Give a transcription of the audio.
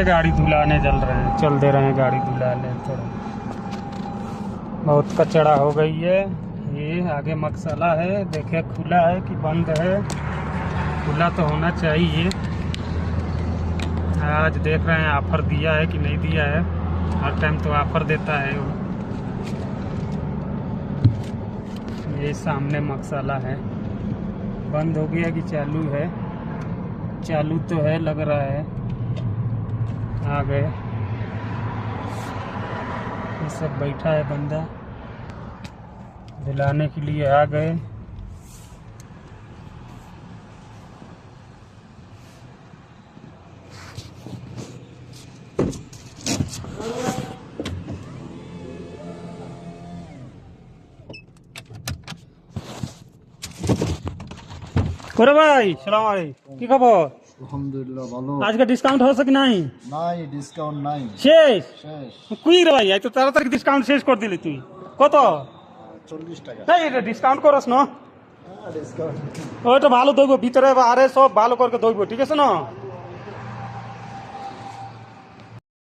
गाड़ी धुलाने चल दे रहे हैं गाड़ी धुलाने। थोड़ा बहुत कचरा हो गई है। ये आगे मकसला है, देखे खुला है कि बंद है। खुला तो होना चाहिए। आज देख रहे हैं ऑफर दिया है कि नहीं दिया है। हर टाइम तो ऑफर देता है वो। ये सामने मकसला है, बंद हो गया कि चालू है? चालू तो है लग रहा है। आ गए, ये सब बैठा है बंदा, दिलाने के लिए आ गए। করে ভাই সালাম আলাইকুম, কি খবর? আলহামদুলিল্লাহ ভালো। আজকে ডিসকাউন্ট হচ্ছে কি নাই? নাই ডিসকাউন্ট নাই, শেষ। শেষ। কুই রে ভাই, এত তাড়াতাড়ি ডিসকাউন্ট শেষ করে দিলি তুই। কত? 40 টাকা। এই এটা ডিসকাউন্ট করস না? ডিসকাউন্ট ওইটা ভালো দইব ভিতরে, আরে সব ভালো করে দইব, ঠিক আছে না?